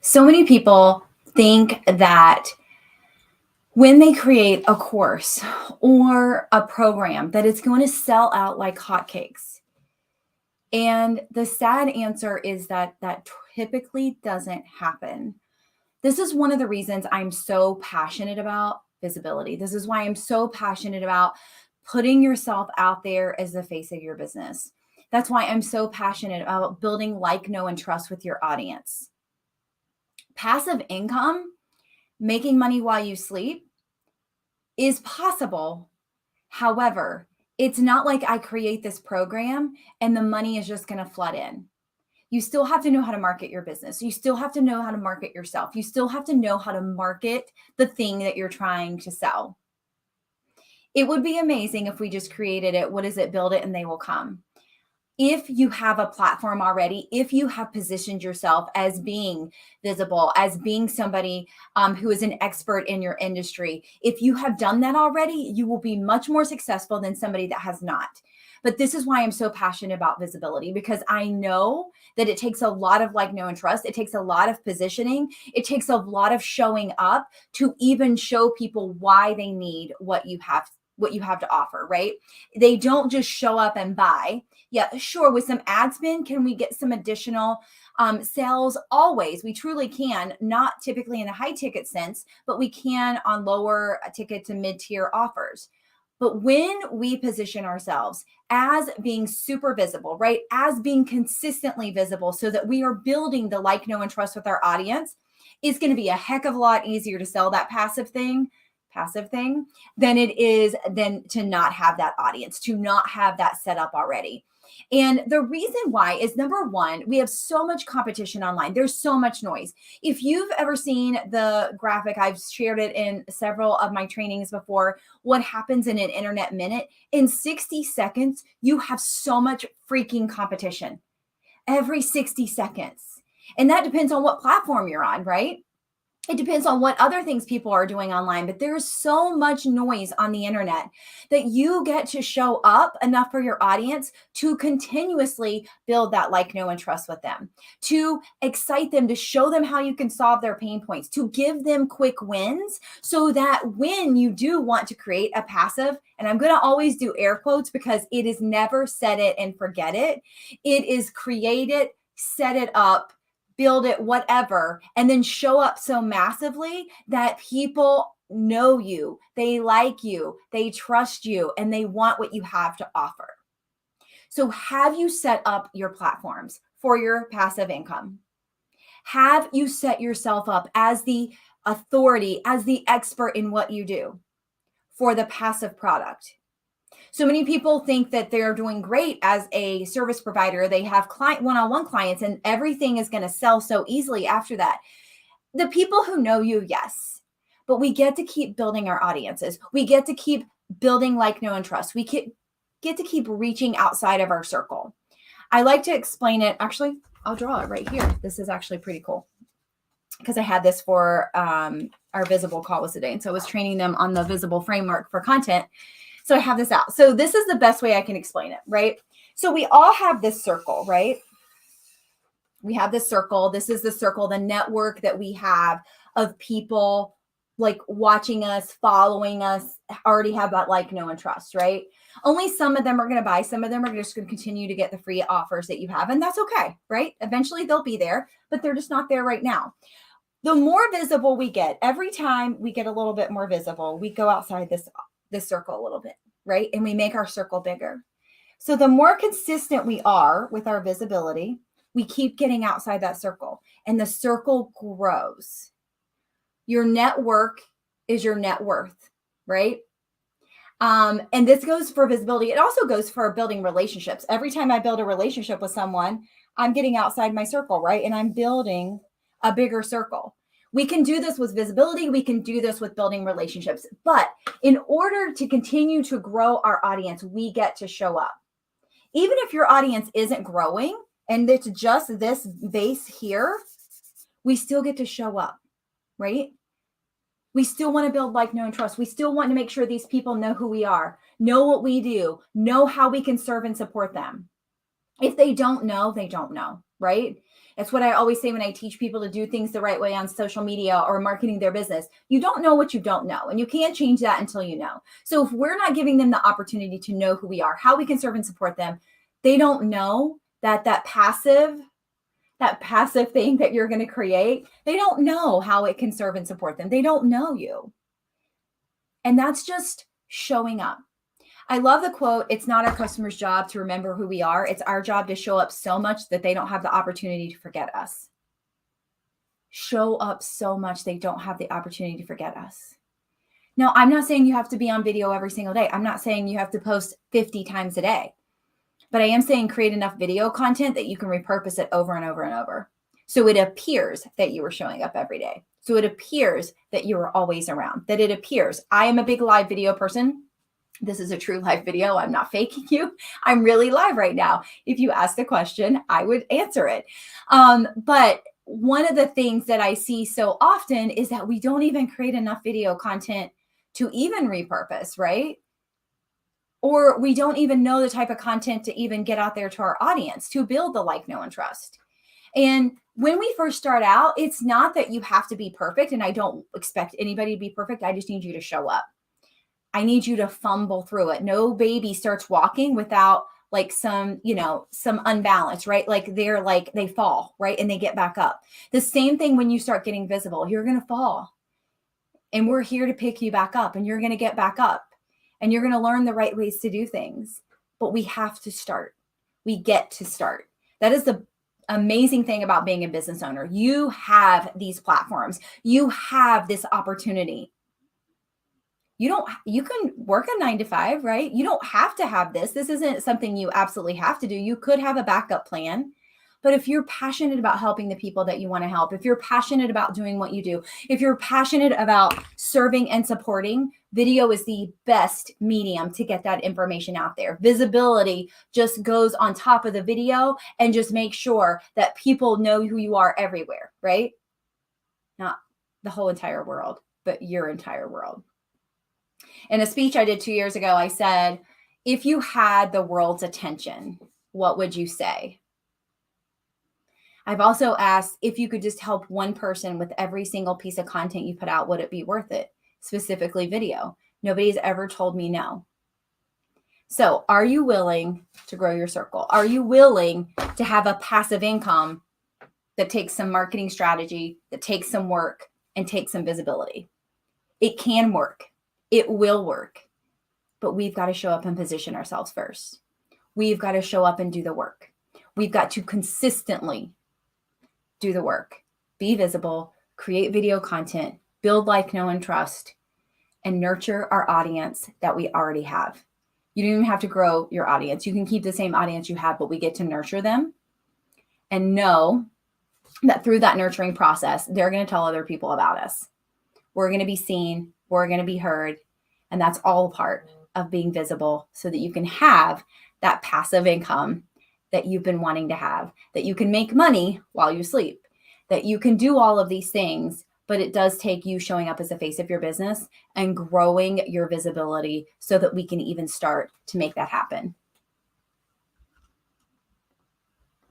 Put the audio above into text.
So many people think that when they create a course or a program that it's going to sell out like hotcakes. And the sad answer is that that typically doesn't happen. This is one of the reasons I'm so passionate about visibility. This is why I'm so passionate about putting yourself out there as the face of your business. That's why I'm so passionate about building like, know, and trust with your audience. Passive income, making money while you sleep, is possible. However, it's not like I create this program and the money is just going to flood in. You still have to know how to market your business. You still have to know how to market yourself. You still have to know how to market the thing that you're trying to sell. It would be amazing if we just created it. What is it? Build it and they will come. If you have a platform already, if you have positioned yourself as being visible, as being somebody who is an expert in your industry, if you have done that already, you will be much more successful than somebody that has not. But this is why I'm so passionate about visibility, because I know that it takes a lot of like, know, and trust. It takes a lot of positioning. It takes a lot of showing up to even show people why they need what you have to offer, right? They don't just show up and buy. Yeah, sure. With some ad spend, can we get some additional sales? Always. We truly can, not typically in a high ticket sense, but we can on lower ticket to mid-tier offers. But when we position ourselves as being super visible, right? As being consistently visible so that we are building the like, know, and trust with our audience, it's going to be a heck of a lot easier to sell that passive thing than it is than to not have that audience, to not have that set up already. And the reason why is, number one, we have so much competition online. There's so much noise. If you've ever seen the graphic, I've shared it in several of my trainings before, what happens in an internet minute, in 60 seconds, you have so much freaking competition every 60 seconds. And that depends on what platform you're on, right? It depends on what other things people are doing online, but there's so much noise on the internet that you get to show up enough for your audience to continuously build that like, know, and trust with them, to excite them, to show them how you can solve their pain points, to give them quick wins so that when you do want to create a passive, and I'm going to always do air quotes because it is never set it and forget it. It is create it, set it up, build it, whatever, and then show up so massively that people know you, they like you, they trust you, and they want what you have to offer. So have you set up your platforms for your passive income? Have you set yourself up as the authority, as the expert in what you do for the passive product? So many people think that they're doing great as a service provider. They have one-on-one clients and everything is going to sell so easily after that. The people who know you, yes, but we get to keep building our audiences. We get to keep building like, know, and trust. We get to keep reaching outside of our circle. I like to explain it. Actually, I'll draw it right here. This is actually pretty cool because I had this for our visible call was today. And so I was training them on the visible framework for content. So I have this out. So this is the best way I can explain it, right? So we all have this circle, right? We have this circle. This is the circle, the network that we have of people like watching us, following us, already have that like, know, and trust, right? Only some of them are going to buy. Some of them are just going to continue to get the free offers that you have. And that's okay, right? Eventually they'll be there, but they're just not there right now. The more visible we get, every time we get a little bit more visible, we go outside this circle a little bit, right? And we make our circle bigger. So the more consistent we are with our visibility, we keep getting outside that circle and the circle grows. Your network is your net worth, right? And this goes for visibility. It also goes for building relationships. Every time I build a relationship with someone, I'm getting outside my circle, right? And I'm building a bigger circle. We can do this with visibility. We can do this with building relationships. But in order to continue to grow our audience, we get to show up. Even if your audience isn't growing and it's just this base here, we still get to show up, right? We still want to build like, know, and trust. We still want to make sure these people know who we are, know what we do, know how we can serve and support them. If they don't know, they don't know, right? It's what I always say when I teach people to do things the right way on social media or marketing their business. You don't know what you don't know, and you can't change that until you know. So if we're not giving them the opportunity to know who we are, how we can serve and support them, they don't know that passive thing that you're going to create, they don't know how it can serve and support them. They don't know you. And that's just showing up. I love the quote, it's not our customer's job to remember who we are. It's our job to show up so much that they don't have the opportunity to forget us. Show up so much they don't have the opportunity to forget us. Now, I'm not saying you have to be on video every single day. I'm not saying you have to post 50 times a day. But I am saying create enough video content that you can repurpose it over and over and over. So it appears that you are showing up every day. So it appears that you are always around, that it appears. I am a big live video person. This is a true live video. I'm not faking you. I'm really live right now. If you asked a question, I would answer it. But one of the things that I see so often is that we don't even create enough video content to even repurpose, right? Or we don't even know the type of content to even get out there to our audience to build the like, know, and trust. And when we first start out, it's not that you have to be perfect. And I don't expect anybody to be perfect. I just need you to show up. I need you to fumble through it. No baby starts walking without like some unbalance, right? Like they fall, right? And they get back up. The same thing when you start getting visible, you're going to fall. And we're here to pick you back up, and you're going to get back up, and you're going to learn the right ways to do things. But we have to start. We get to start. That is the amazing thing about being a business owner. You have these platforms. You have this opportunity. You can work a 9 to 5, right? You don't have to have this. This isn't something you absolutely have to do. You could have a backup plan. But if you're passionate about helping the people that you want to help, if you're passionate about doing what you do, if you're passionate about serving and supporting, video is the best medium to get that information out there. Visibility just goes on top of the video and just make sure that people know who you are everywhere, right? Not the whole entire world, but your entire world. In a speech I did 2 years ago, I said, if you had the world's attention, what would you say? I've also asked, if you could just help one person with every single piece of content you put out, would it be worth it? Specifically video. Nobody's ever told me no. So are you willing to grow your circle? Are you willing to have a passive income that takes some marketing strategy, that takes some work, and takes some visibility? It can work. It will work. But we've got to show up and position ourselves first. We've got to show up and do the work. We've got to consistently do the work, be visible, create video content, build like, know, and trust, and nurture our audience that we already have. You don't even have to grow your audience. You can keep the same audience you have, but we get to nurture them and know that through that nurturing process, they're going to tell other people about us. We're going to be seen. We're going to be heard. And that's all part of being visible so that you can have that passive income that you've been wanting to have, that you can make money while you sleep, that you can do all of these things, but it does take you showing up as the face of your business and growing your visibility so that we can even start to make that happen.